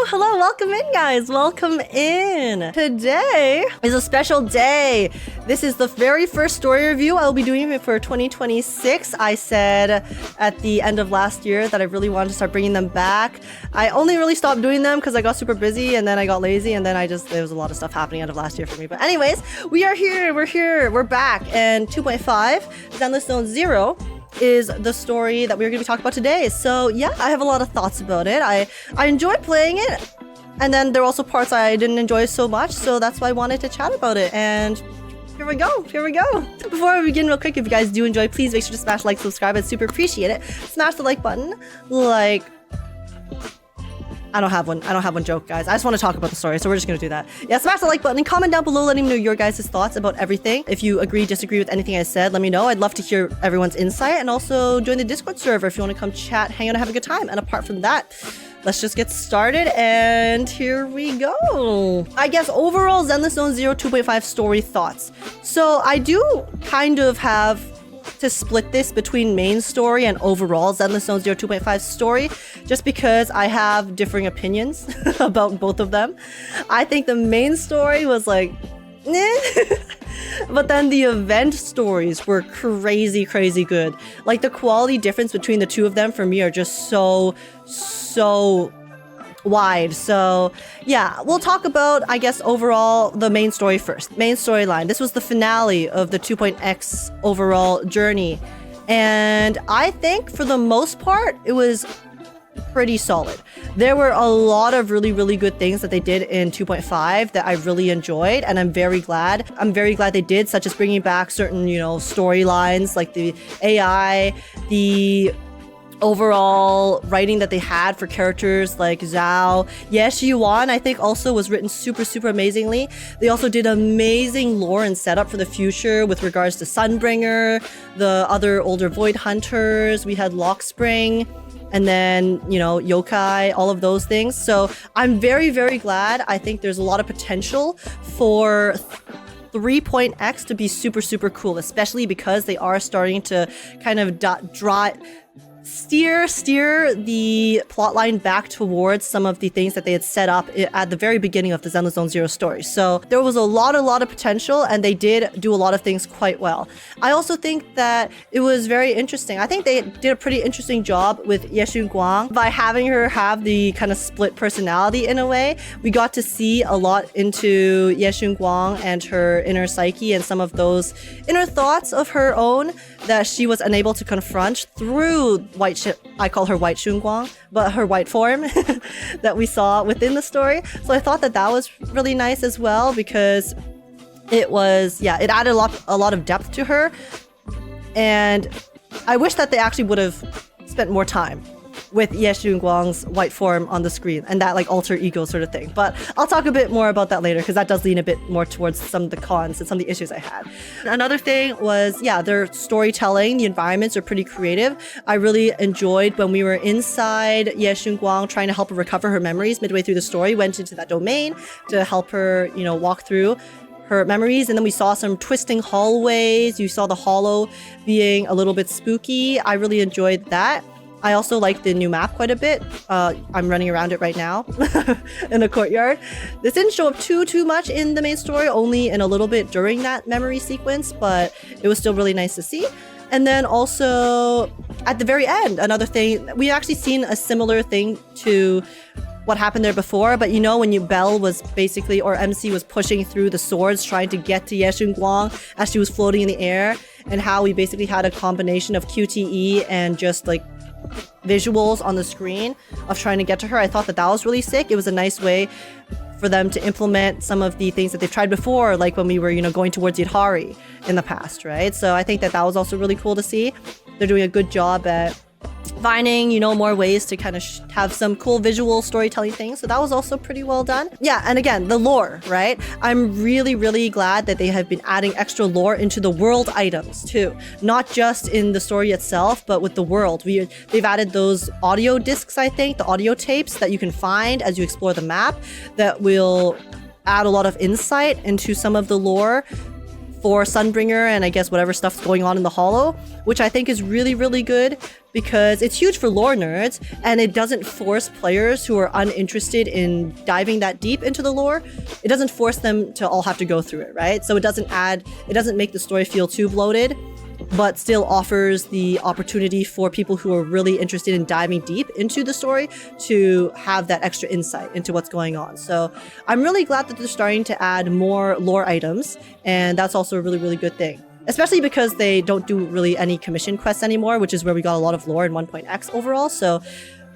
Hello, welcome in, guys. Welcome in. Today is a special day. This is the very first story review I'll be doing for 2026. I said at the end of last year that I really wanted to start bringing them back. I only really stopped doing them because I got super busy and then I got lazy and then there was a lot of stuff happening end of last year for me. But anyways, we are here. We're back. And 2.5, Zenless Zone Zero, is the story that we're going to be talking about today. So yeah, I have a lot of thoughts about it. I enjoyed playing it, and then there are also parts I didn't enjoy so much, so that's why I wanted to chat about it. And here we go. Before we begin, real quick, if you guys do enjoy, please make sure to smash like, subscribe. I'd super appreciate it. Smash the like button. I don't have one joke, guys. I just want to talk about the story, so we're just gonna do that. Yeah, smash the like button and comment down below letting me know your guys' thoughts about everything. If you agree, disagree with anything I said, let me know. I'd love to hear everyone's insight, and also join the Discord server if you want to come chat, hang out, and have a good time. And apart from that, let's just get started, and here we go. I guess overall, Zenless Zone Zero 2.5 story thoughts. So I do kind of have to split this between main story and overall Zenless Zone Zero 2.5 story, just because I have differing opinions about both of them. I think the main story was like, but then the event stories were crazy good. Like the quality difference between the two of them for me are just so wide. So yeah, we'll talk about, I guess, overall the main story first. Main storyline. This was the finale of the 2.x overall journey, and I think for the most part it was pretty solid. There were a lot of really good things that they did in 2.5 that I really enjoyed, and I'm very glad they did, such as bringing back certain, storylines like the AI, the overall writing that they had for characters like Zhao. Shiyuan, I think, also was written super amazingly. They also did amazing lore and setup for the future with regards to Sunbringer, the other older Void Hunters. We had Lockspring, and then, yokai, all of those things. So I'm very glad. I think there's a lot of potential for 3.x to be super cool, especially because they are starting to kind of steer the plotline back towards some of the things that they had set up at the very beginning of the Zenless Zone Zero story. So there was a lot of potential, and they did do a lot of things quite well. I also think that it was very interesting. I think they did a pretty interesting job with Shunguang by having her have the kind of split personality in a way. We got to see a lot into Shunguang and her inner psyche and some of those inner thoughts of her own that she was unable to confront through I call her White Shunguang, but her white form that we saw within the story. So I thought that was really nice as well, because it added a lot of depth to her, and I wish that they actually would have spent more time with Shunguang's white form on the screen and that like alter ego sort of thing. But I'll talk a bit more about that later, because that does lean a bit more towards some of the cons and some of the issues I had. Another thing was, their storytelling. The environments are pretty creative. I really enjoyed when we were inside Shunguang trying to help her recover her memories midway through the story, went into that domain to help her, walk through her memories, and then we saw some twisting hallways. You saw the hollow being a little bit spooky. I really enjoyed that. I also like the new map quite a bit. I'm running around it right now in the courtyard. This didn't show up too much in the main story, only in a little bit during that memory sequence, but it was still really nice to see. And then also at the very end, another thing, we actually seen a similar thing to what happened there before, but when Belle was basically, or MC was pushing through the swords trying to get to Shunguang as she was floating in the air, and how we basically had a combination of QTE and just like visuals on the screen of trying to get to her. I thought that was really sick. It was a nice way for them to implement some of the things that they've tried before, like when we were, going towards Yidhari in the past, right? So I think that was also really cool to see. They're doing a good job at finding, more ways to kind of have some cool visual storytelling things. So that was also pretty well done. Yeah, and again, the lore, right? I'm really glad that they have been adding extra lore into the world items too. Not just in the story itself, but with the world. They've added those audio discs, I think, the audio tapes that you can find as you explore the map, that will add a lot of insight into some of the lore for Sunbringer and I guess whatever stuff's going on in the Hollow, which I think is really, really good because it's huge for lore nerds and it doesn't force players who are uninterested in diving that deep into the lore. It doesn't force them to all have to go through it, right? So it doesn't make the story feel too bloated, but still offers the opportunity for people who are really interested in diving deep into the story to have that extra insight into what's going on. So I'm really glad that they're starting to add more lore items, and that's also a really, really good thing. Especially because they don't do really any commission quests anymore, which is where we got a lot of lore in 1.x overall. So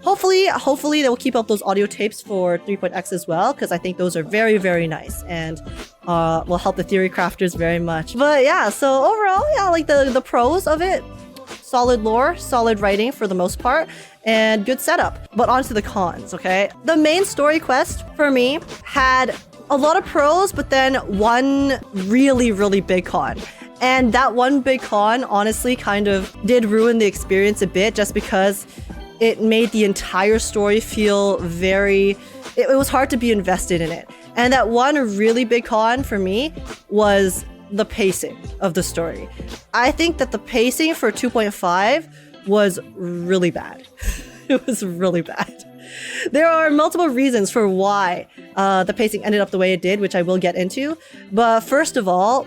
hopefully they'll keep up those audio tapes for 3.x as well, because I think those are very, very nice and will help the theory crafters very much. But yeah, so overall, yeah, like the pros of it, solid lore, solid writing for the most part, and good setup. But on to the cons, okay? The main story quest for me had a lot of pros, but then one really, really big con. And that one big con honestly kind of did ruin the experience a bit, just because it made the entire story feel very... It was hard to be invested in it. And that one really big con for me was the pacing of the story. I think that the pacing for 2.5 was really bad. It was really bad. There are multiple reasons for why the pacing ended up the way it did, which I will get into. But first of all,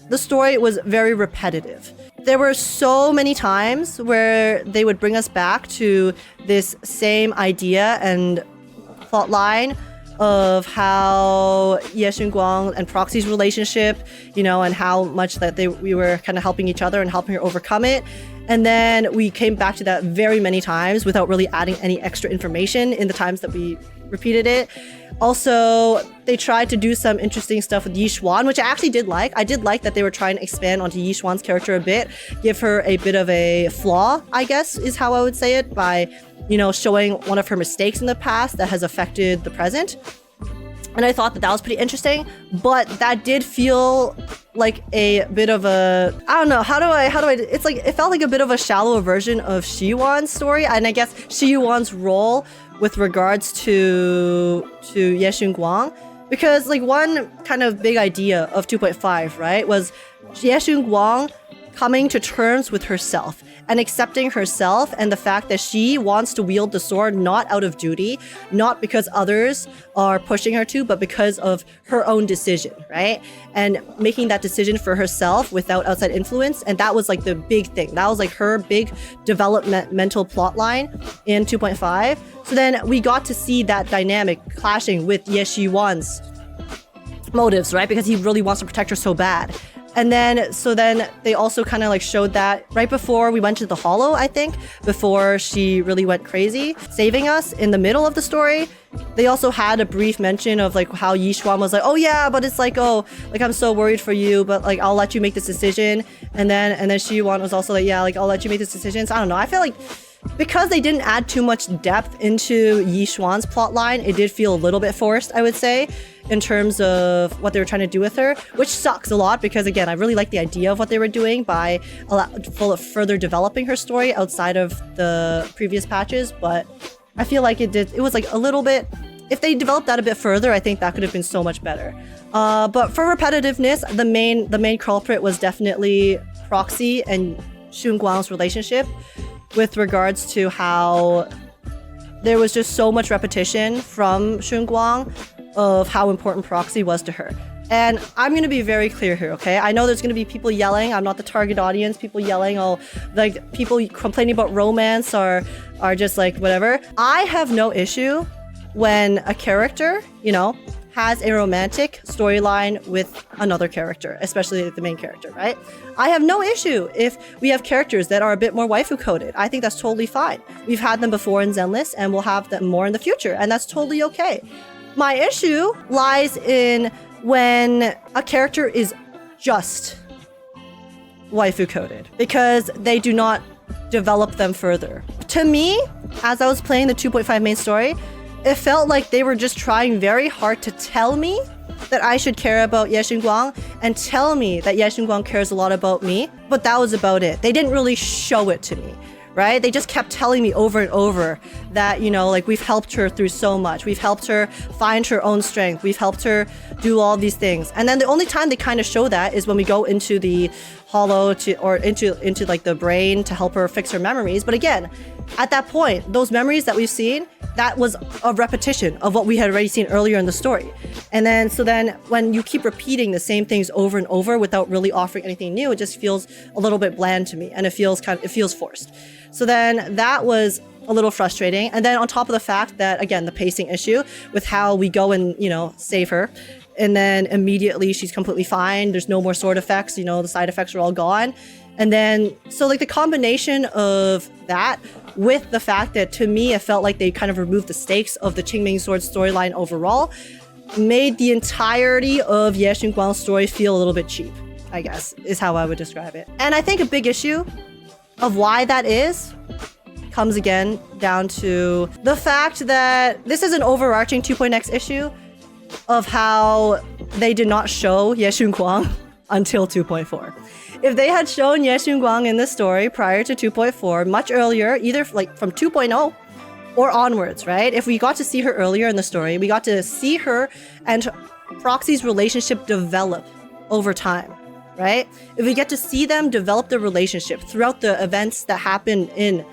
the story was very repetitive. There were so many times where they would bring us back to this same idea and plot line of how Shunguang and Proxy's relationship, you know, and how much that we were kind of helping each other and helping her overcome it. And then we came back to that very many times without really adding any extra information in the times that we repeated it. Also, they tried to do some interesting stuff with Yixuan, which I actually did like. I did like that they were trying to expand onto Yixuan's character a bit, give her a bit of a flaw, I guess is how I would say it, by, you know, showing one of her mistakes in the past that has affected the present. And I thought that that was pretty interesting, but that did feel like a bit of a, I don't know, how do I, it's like, it felt like a bit of a shallow version of Shiyuan's story, and I guess Shiyuan's role with regards to Shunguang, because like one kind of big idea of 2.5, right, was Shunguang coming to terms with herself and accepting herself and the fact that she wants to wield the sword not out of duty, not because others are pushing her to, but because of her own decision, right? And making that decision for herself without outside influence. And that was like the big thing. That was like her big developmental plot line in 2.5. So then we got to see that dynamic clashing with Yixuan's motives, right? Because he really wants to protect her so bad. And then, so then they also kind of like showed that right before we went to the Hollow, I think, before she really went crazy, saving us in the middle of the story. They also had a brief mention of like how Yixuan was like, oh yeah, but it's like, oh, like I'm so worried for you, but like I'll let you make this decision. And then Shiyuan was also like, yeah, like I'll let you make this decision. So I don't know. I feel like because they didn't add too much depth into Yixuan's plotline, it did feel a little bit forced, I would say, in terms of what they were trying to do with her, which sucks a lot because, again, I really like the idea of what they were doing by further developing her story outside of the previous patches, but I feel like it was like a little bit, if they developed that a bit further, I think that could have been so much better. But for repetitiveness, the main culprit was definitely Proxy and Shunguang's relationship, with regards to how there was just so much repetition from Shunguang of how important Proxy was to her. And I'm going to be very clear here, okay? I know there's going to be people yelling. I'm not the target audience. People yelling, oh, like people complaining about romance are just like whatever. I have no issue when a character, you know, has a romantic storyline with another character, especially the main character, right? I have no issue if we have characters that are a bit more waifu coded. I think that's totally fine. We've had them before in Zenless and we'll have them more in the future, and that's totally okay. My issue lies in when a character is just waifu coded because they do not develop them further. To me, as I was playing the 2.5 main story, it felt like they were just trying very hard to tell me that I should care about Shunguang and tell me that Shunguang cares a lot about me, but that was about it. They didn't really show it to me, right? They just kept telling me over and over that, you know, like we've helped her through so much. We've helped her find her own strength. We've helped her do all these things. And then the only time they kind of show that is when we go into the hollow or into like the brain to help her fix her memories. But again, at that point, those memories that we've seen, that was a repetition of what we had already seen earlier in the story. And then, so then when you keep repeating the same things over and over without really offering anything new, it just feels a little bit bland to me, and it feels forced. So then that was a little frustrating. And then on top of the fact that, again, the pacing issue with how we go and, you know, save her, and then immediately she's completely fine. There's no more sword effects, you know, the side effects are all gone. And then, so like the combination of that with the fact that, to me, it felt like they kind of removed the stakes of the Qingming Sword storyline overall, made the entirety of Ye Xunguang's story feel a little bit cheap, I guess, is how I would describe it. And I think a big issue of why that is comes again down to the fact that this is an overarching 2.x issue of how they did not show Ye Xunguang until 2.4. If they had shown Ye Xunguang in this story prior to 2.4, much earlier, either like from 2.0 or onwards, right? If we got to see her earlier in the story, we got to see her and Proxy's relationship develop over time, right? If we get to see them develop their relationship throughout the events that happen in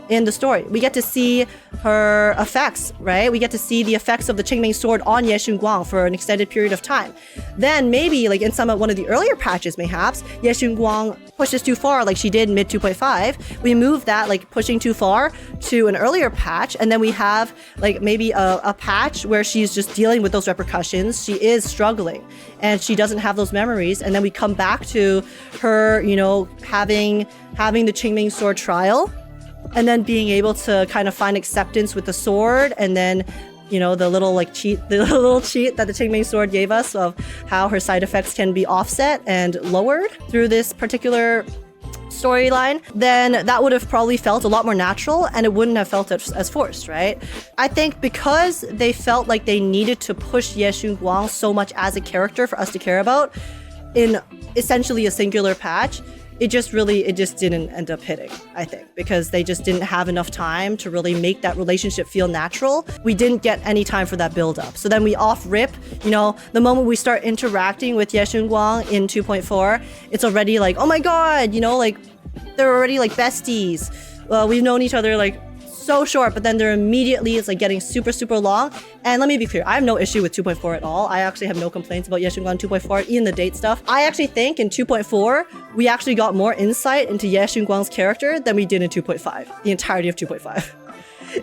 the story, we get to see her effects, right? We get to see the effects of the Qingming Sword on Ye Xunguang for an extended period of time. Then maybe, like in one of the earlier patches, mayhaps, Ye Xunguang pushes too far, like she did mid 2.5. We move that, like pushing too far, to an earlier patch, and then we have like maybe a patch where she's just dealing with those repercussions. She is struggling, and she doesn't have those memories, and then we come back to her, you know, having the Qingming Sword trial, and then being able to kind of find acceptance with the sword, and then, you know, the little cheat that the Qingming Sword gave us of how her side effects can be offset and lowered through this particular storyline, then that would have probably felt a lot more natural, and it wouldn't have felt as forced, right? I think because they felt like they needed to push Ye Xunguang so much as a character for us to care about in essentially a singular patch, it just didn't end up hitting, I think, because they just didn't have enough time to really make that relationship feel natural. We didn't get any time for that build up. So then we off rip, you know, the moment we start interacting with Ye Xunguang in 2.4, it's already like, oh my god, you know, like they're already like besties. We've known each other like so short, but then they're immediately, it's like getting super, super long. And let me be clear, I have no issue with 2.4 at all. I actually have no complaints about Ye Xunguang 2.4, even the date stuff. I actually think in 2.4, we actually got more insight into Ye Xunguang's character than we did in 2.5, the entirety of 2.5.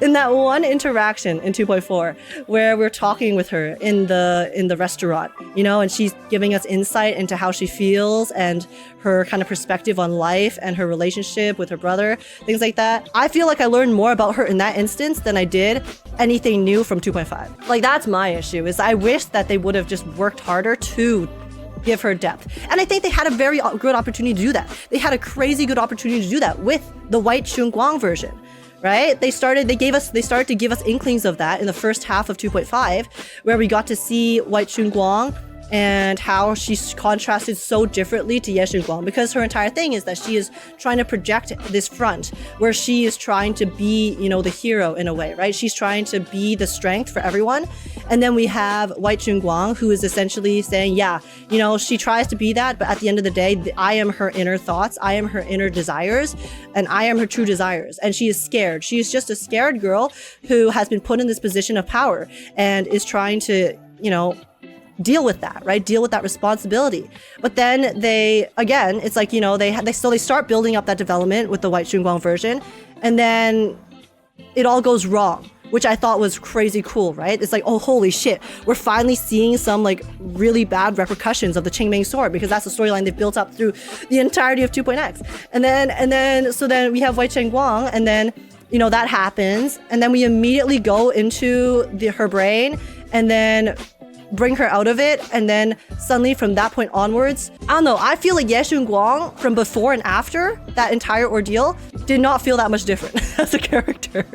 In that one interaction in 2.4 where we're talking with her in the restaurant, you know, and she's giving us insight into how she feels and her kind of perspective on life and her relationship with her brother, things like that. I feel like I learned more about her in that instance than I did anything new from 2.5. Like, that's my issue, is I wish that they would have just worked harder to give her depth. And I think they had a very good opportunity to do that. They had a crazy good opportunity to do that with the White Shunguang version. Right? They started to give us inklings of that in the first half of 2.5, where we got to see White Shunguang and how she's contrasted so differently to Ye Xunguang, because her entire thing is that she is trying to project this front where she is trying to be, you know, the hero in a way, right? She's trying to be the strength for everyone. And then we have White Shunguang, who is essentially saying, yeah, you know, she tries to be that, but at the end of the day, I am her inner thoughts, I am her inner desires, and I am her true desires. And she is scared. She is just a scared girl who has been put in this position of power and is trying to, you know, deal with that, right? Deal with that responsibility. But then they, again, it's like, you know, they start building up that development with the White Shunguang version, and then it all goes wrong, which I thought was crazy cool, right? It's like, oh, holy shit, we're finally seeing some like really bad repercussions of the Qingming Sword, because that's the storyline they've built up through the entirety of 2.x. And then we have White Shunguang, and then, you know, that happens, and then we immediately go into her brain, and then bring her out of it, and then suddenly from that point onwards, I don't know, I feel like Shunguang from before and after that entire ordeal did not feel that much different as a character.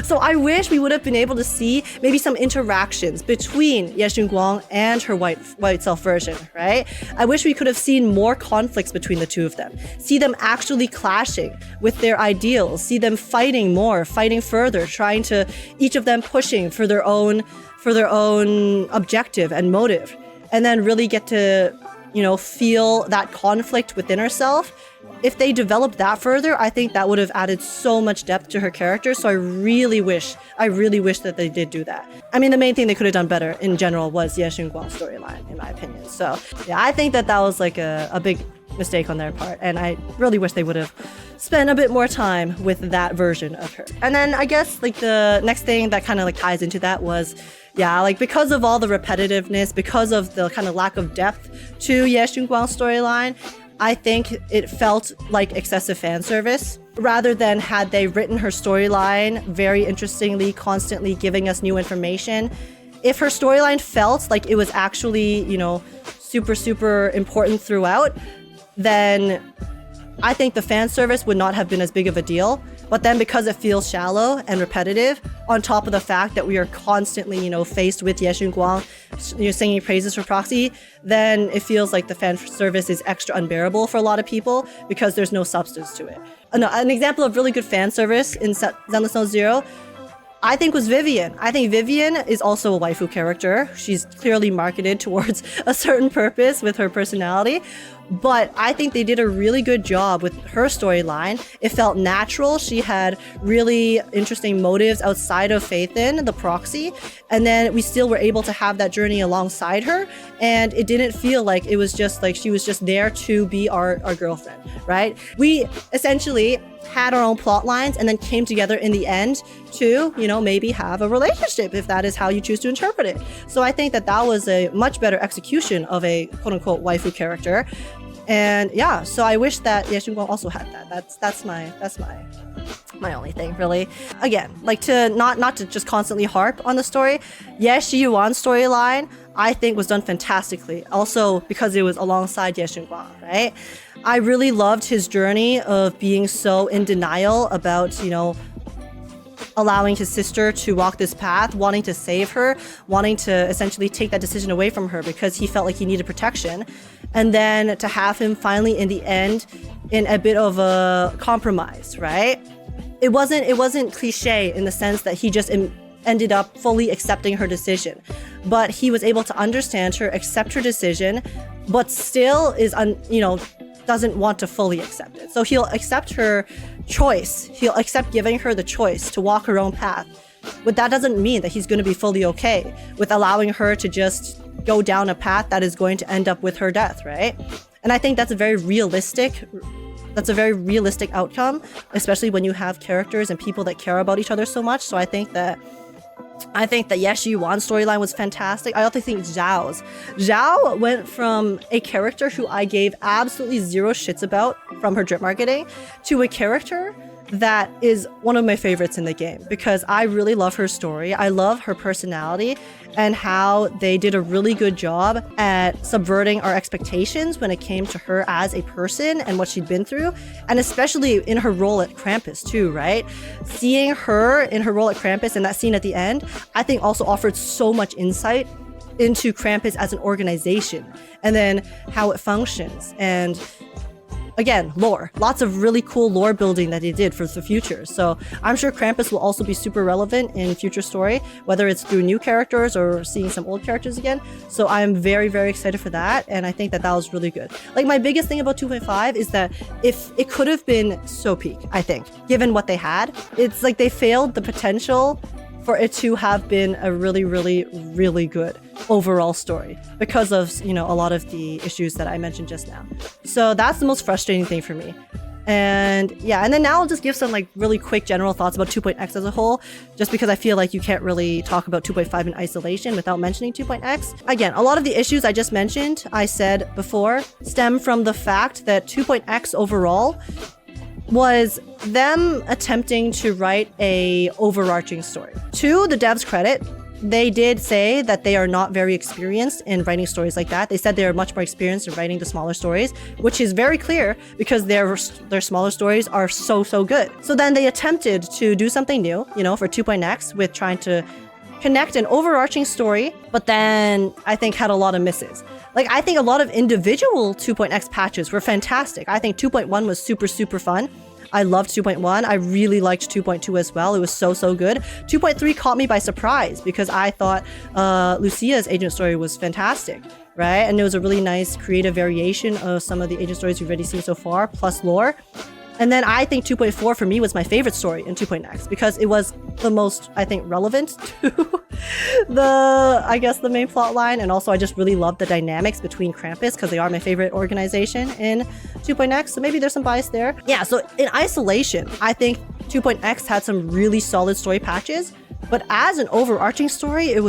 So I wish we would have been able to see maybe some interactions between Shunguang and her white self version, right? I wish we could have seen more conflicts between the two of them, see them actually clashing with their ideals, see them fighting more, fighting further, trying to, each of them pushing for their own objective and motive, and then really get to, feel that conflict within herself. If they developed that further, I think that would have added so much depth to her character. So I really wish that they did do that. I mean, the main thing they could have done better in general was Shunguang's storyline, in my opinion. So yeah, I think that was like a big mistake on their part, and I really wish they would have spent a bit more time with that version of her. And then I guess like the next thing that kind of like ties into that was, because of all the repetitiveness, because of the kind of lack of depth to Shunguang's storyline, I think it felt like excessive fan service, rather than had they written her storyline very interestingly, constantly giving us new information. If her storyline felt like it was actually, super, super important throughout, then I think the fan service would not have been as big of a deal. But then because it feels shallow and repetitive, on top of the fact that we are constantly, faced with Shunguang, singing praises for Proxy, then it feels like the fan service is extra unbearable for a lot of people because there's no substance to it. An example of really good fan service in Zenless Zone Zero, I think, was Vivian. I think Vivian is also a waifu character. She's clearly marketed towards a certain purpose with her personality. But I think they did a really good job with her storyline. It felt natural. She had really interesting motives outside of Faithin, the proxy. And then we still were able to have that journey alongside her. And it didn't feel like it was just like she was just there to be our girlfriend, right? We essentially had our own plot lines and then came together in the end to, maybe have a relationship, if that is how you choose to interpret it. So I think that was a much better execution of a quote-unquote waifu character. And yeah, so I wish that Shunguang also had that. That's my only thing, really. Again, like to not to just constantly harp on the story. Shiyuan's storyline, I think, was done fantastically. Also because it was alongside Shunguang, right? I really loved his journey of being so in denial about, allowing his sister to walk this path, wanting to save her, wanting to essentially take that decision away from her because he felt like he needed protection. And then to have him finally in the end in a bit of a compromise, right? It wasn't cliche in the sense that he just ended up fully accepting her decision, but he was able to understand her, accept her decision, but still is doesn't want to fully accept it. So he'll accept her choice. He'll accept giving her the choice to walk her own path. But that doesn't mean that he's going to be fully okay with allowing her to just go down a path that is going to end up with her death, right? And I think that's a very realistic outcome, especially when you have characters and people that care about each other so much. So I think that Shiyuan's storyline was fantastic. I also think Zhao went from a character who I gave absolutely zero shits about from her drip marketing to a character that is one of my favorites in the game because I really love her story. I love her personality and how they did a really good job at subverting our expectations when it came to her as a person and what she'd been through, and especially in her role at Krampus too, right? Seeing her in her role at Krampus and that scene at the end, I think also offered so much insight into Krampus as an organization and then how it functions. And again, lore. Lots of really cool lore building that they did for the future. So I'm sure Krampus will also be super relevant in future story, whether it's through new characters or seeing some old characters again. So I'm very, very excited for that. And I think that was really good. Like my biggest thing about 2.5 is that if it could have been so peak, I think, given what they had, it's like they failed the potential for it to have been a really, really, really good overall story because of, a lot of the issues that I mentioned just now. So that's the most frustrating thing for me. And yeah, and then now I'll just give some like really quick general thoughts about 2.x as a whole, just because I feel like you can't really talk about 2.5 in isolation without mentioning 2.x. Again, a lot of the issues I just mentioned, I said before, stem from the fact that 2.x overall was them attempting to write a overarching story. To the devs' credit, they did say that they are not very experienced in writing stories like that. They said they are much more experienced in writing the smaller stories, which is very clear because their smaller stories are so good. So then they attempted to do something new, you know, for 2.x with trying to connect an overarching story, but then I think had a lot of misses. Like, I think a lot of individual 2.x patches were fantastic. I think 2.1 was super fun. I loved 2.1. I really liked 2.2 as well. It was so good. 2.3 caught me by surprise because I thought Lucia's agent story was fantastic, right? And it was a really nice creative variation of some of the agent stories we've already seen so far, plus lore. And then I think 2.4 for me was my favorite story in 2.x because it was the most, I think, relevant to the main plot line. And also I just really loved the dynamics between Krampus because they are my favorite organization in 2.x. So maybe there's some bias there. Yeah, so in isolation, I think 2.x had some really solid story patches, but as an overarching story, it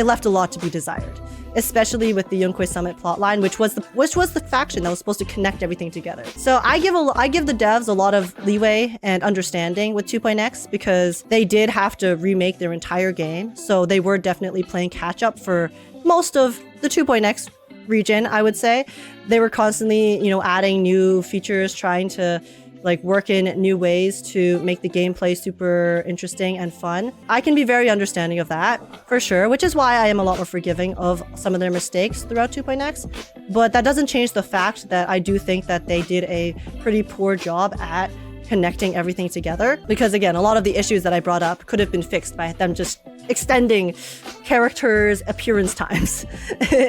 left a lot to be desired. Especially with the Yunque Summit plotline, which was the faction that was supposed to connect everything together. So I give the devs a lot of leeway and understanding with 2.x because they did have to remake their entire game. So they were definitely playing catch up for most of the 2.x region, I would say. They were constantly, you know, adding new features, trying to like work in new ways to make the gameplay super interesting and fun. I can be very understanding of that, for sure, which is why I am a lot more forgiving of some of their mistakes throughout 2.x. But that doesn't change the fact that I do think that they did a pretty poor job at connecting everything together. Because again, a lot of the issues that I brought up could have been fixed by them just extending characters' appearance times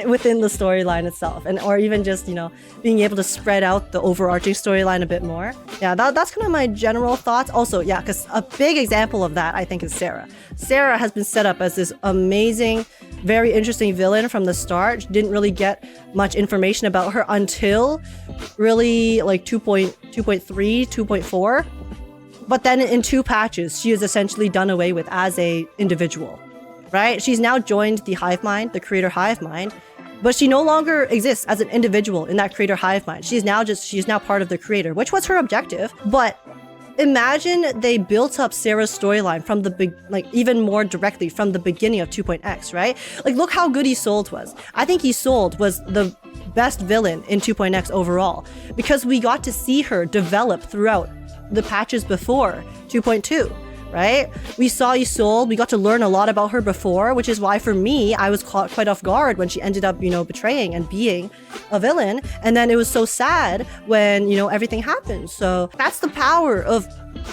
within the storyline itself, and or even just, you know, being able to spread out the overarching storyline a bit more. Yeah, that's kind of my general thoughts. Also, yeah, because a big example of that I think is Sarah. Sarah has been set up as this amazing, very interesting villain from the start. Didn't really get much information about her until really like 2.3, 2.4. But then in 2 patches, she is essentially done away with as a individual, right? She's now joined the hive mind, the creator hive mind, but she no longer exists as an individual in that creator hive mind. She's now part of the creator, which was her objective. But imagine they built up Sarah's storyline from even more directly from the beginning of 2.x, right? Like, look how good Isolde was. I think Isolde was the best villain in 2.x overall because we got to see her develop throughout the patches before 2.2, right? We saw Isolde, we got to learn a lot about her before, which is why for me, I was caught quite off guard when she ended up, you know, betraying and being a villain. And then it was so sad when, you know, everything happened. So that's the power of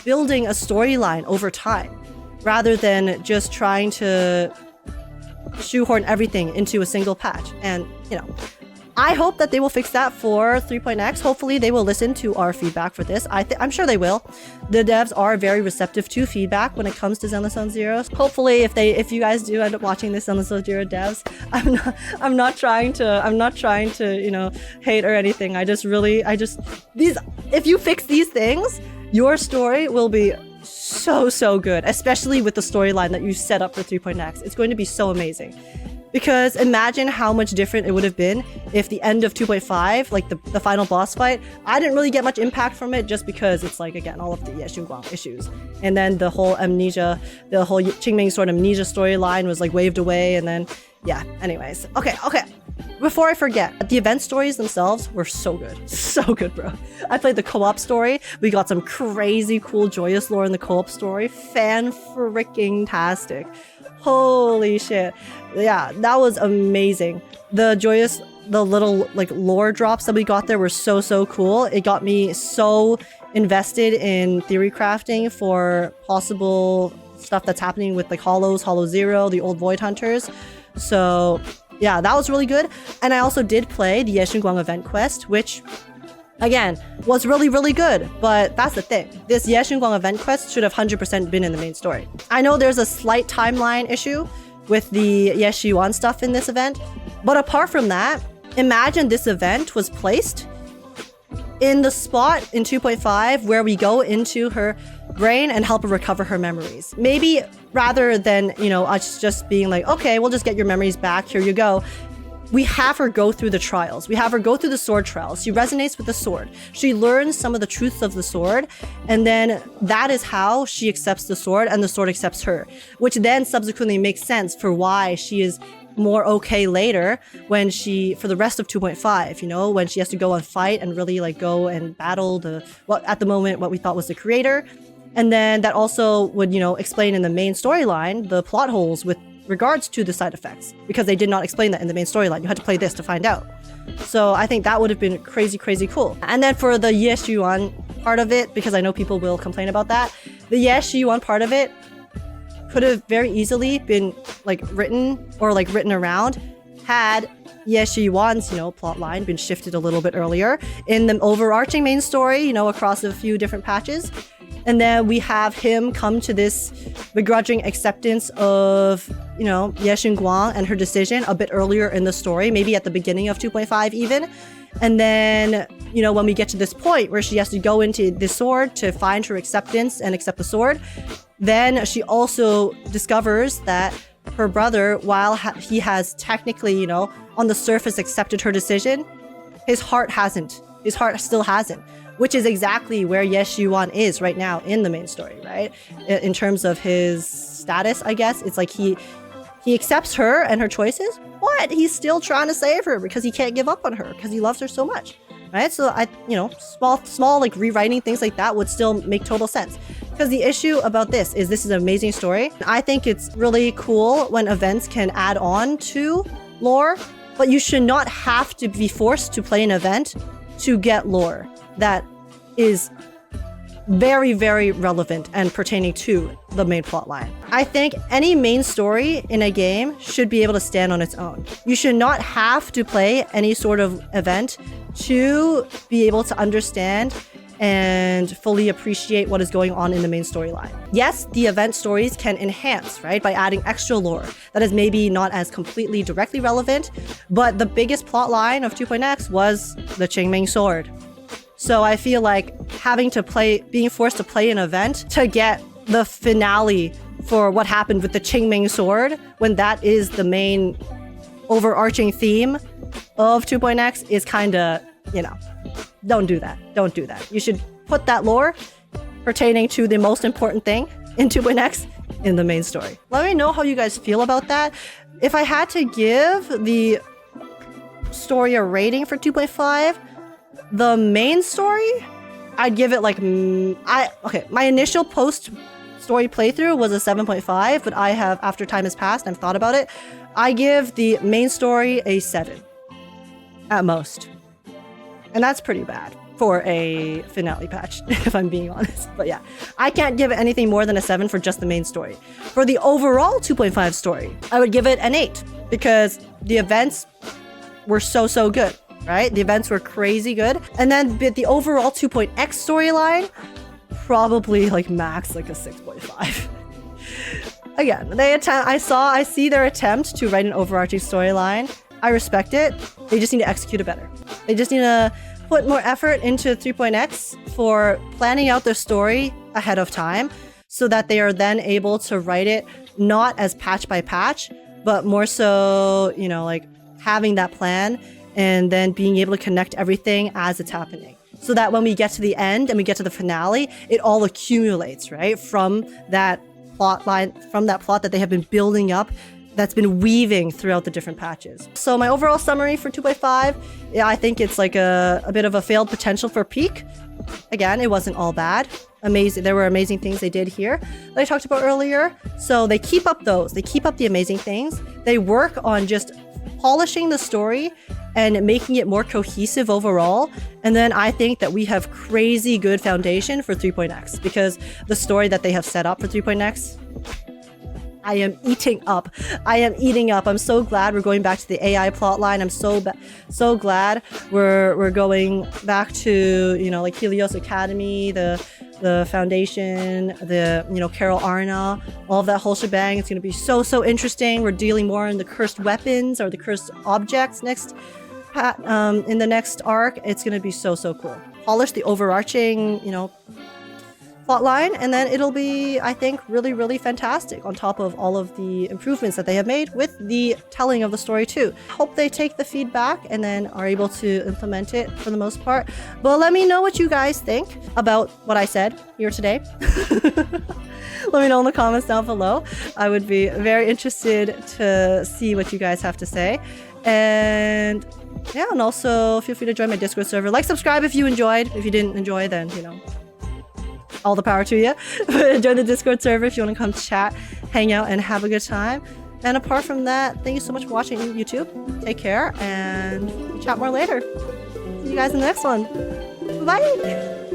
building a storyline over time, rather than just trying to shoehorn everything into a single patch. And, you know, I hope that they will fix that for 3.x. Hopefully they will listen to our feedback for this. I'm sure they will. The devs are very receptive to feedback when it comes to Zenless Zone Zero. Hopefully if you guys do end up watching this Zenless Zone Zero devs, I'm not trying to, you know, hate or anything. If you fix these things, your story will be so good, especially with the storyline that you set up for 3.x. It's going to be so amazing. Because imagine how much different it would have been if the end of 2.5, like the final boss fight, I didn't really get much impact from it just because it's like, again, all of the Shunguang issues. And then the whole amnesia, the whole Qingming sort of amnesia storyline was like waved away, and then, yeah, anyways. Okay. Before I forget, the event stories themselves were so good. So good, bro. I played the co-op story. We got some crazy cool joyous lore in the co-op story. Fan-freaking-tastic. Holy shit. Yeah, that was amazing. The little like lore drops that we got there were so cool. It got me so invested in theory crafting for possible stuff that's happening with like Hollows, Hollow Zero, the old Void Hunters. So yeah, that was really good. And I also did play the Shunguang event quest, which again was really good. But that's the thing. This Shunguang event quest should have 100% been in the main story. I know there's a slight timeline issue with the Shiyuan stuff in this event, but apart from that, imagine this event was placed in the spot in 2.5 where we go into her brain and help her recover her memories. Maybe rather than, you know, us just being like, okay, we'll just get your memories back, here you go. we have her go through the trials. We have her go through the sword trials. She resonates with the sword. She learns some of the truths of the sword, and then that is how she accepts the sword and the sword accepts her, which then subsequently makes sense for why she is more okay later when she, for the rest of 2.5, you know, when she has to go and fight and really like go and battle at the moment, what we thought was the creator. And then that also would, you know, explain in the main storyline, the plot holes with regards to the side effects, because they did not explain that in the main storyline. You had to play this to find out. So I think that would have been crazy, crazy cool. And then for the Ye Shiyuan part of it, because I know people will complain about that, the Ye Shiyuan part of it could have very easily been like written around had Ye Shiyuan's, you know, plot line been shifted a little bit earlier in the overarching main story, you know, across a few different patches. And then we have him come to this begrudging acceptance of, you know, Ye Shunguang and her decision a bit earlier in the story, maybe at the beginning of 2.5 even. And then, you know, when we get to this point where she has to go into the sword to find her acceptance and accept the sword, then she also discovers that her brother, while he has technically, you know, on the surface accepted her decision, his heart hasn't. His heart still hasn't. Which is exactly where Ye Shiyuan is right now in the main story, right? In terms of his status, I guess. It's like he accepts her and her choices, but he's still trying to save her because he can't give up on her because he loves her so much, right? So you know, small like rewriting things like that would still make total sense. Because the issue about this is an amazing story. I think it's really cool when events can add on to lore, but you should not have to be forced to play an event to get lore that is very, very relevant and pertaining to the main plotline. I think any main story in a game should be able to stand on its own. You should not have to play any sort of event to be able to understand and fully appreciate what is going on in the main storyline. Yes, the event stories can enhance, right, by adding extra lore that is maybe not as completely directly relevant, but the biggest plot line of 2.x was the Qingming sword. So I feel like being forced to play an event to get the finale for what happened with the Qingming sword, when that is the main overarching theme of 2.x, is kind of, you know, don't do that. Don't do that. You should put that lore pertaining to the most important thing in 2.x in the main story. Let me know how you guys feel about that. If I had to give the story a rating for 2.5, the main story, I'd give it like, my initial post-story playthrough was a 7.5, but I have, after time has passed, I've thought about it, I give the main story a 7 at most. And that's pretty bad for a finale patch, if I'm being honest. But yeah, I can't give it anything more than a 7 for just the main story. For the overall 2.5 story, I would give it an 8 because the events were so good, right? The events were crazy good. And then the overall 2.x storyline, probably like max like a 6.5. Again, I see their attempt to write an overarching storyline. I respect it. They just need to execute it better. They just need to put more effort into 3.x for planning out their story ahead of time so that they are then able to write it not as patch by patch, but more so, you know, like having that plan and then being able to connect everything as it's happening. So that when we get to the end and we get to the finale, it all accumulates, right? From that plot line, from that plot that they have been building up, that's been weaving throughout the different patches. So my overall summary for 2.5, yeah, I think it's like a bit of a failed potential for peak. Again, it wasn't all bad. Amazing. There were amazing things they did here that I talked about earlier. So they keep up those. They keep up the amazing things. They work on just polishing the story and making it more cohesive overall. And then I think that we have crazy good foundation for 3.x because the story that they have set up for 3.x, I am eating up. I'm so glad we're going back to the AI plotline. I'm so glad we're going back to, you know, like Helios Academy, the Foundation, the, you know, Carol Arna, all of that whole shebang. It's going to be so interesting. We're dealing more in the cursed weapons or the cursed objects next in the next arc. It's going to be so cool. Polish the overarching, you know, plotline, and then it'll be, I think, really, really fantastic on top of all of the improvements that they have made with the telling of the story too. Hope they take the feedback and then are able to implement it for the most part. But let me know what you guys think about what I said here today. Let me know in the comments down below. I would be very interested to see what you guys have to say. And yeah, and also feel free to join my Discord server. Like, subscribe if you enjoyed. If you didn't enjoy, then, you know, all the power to you. Join the Discord server if you want to come chat, hang out, and have a good time. And apart from that, thank you so much for watching YouTube. Take care, and chat more later. See you guys in the next one. Bye!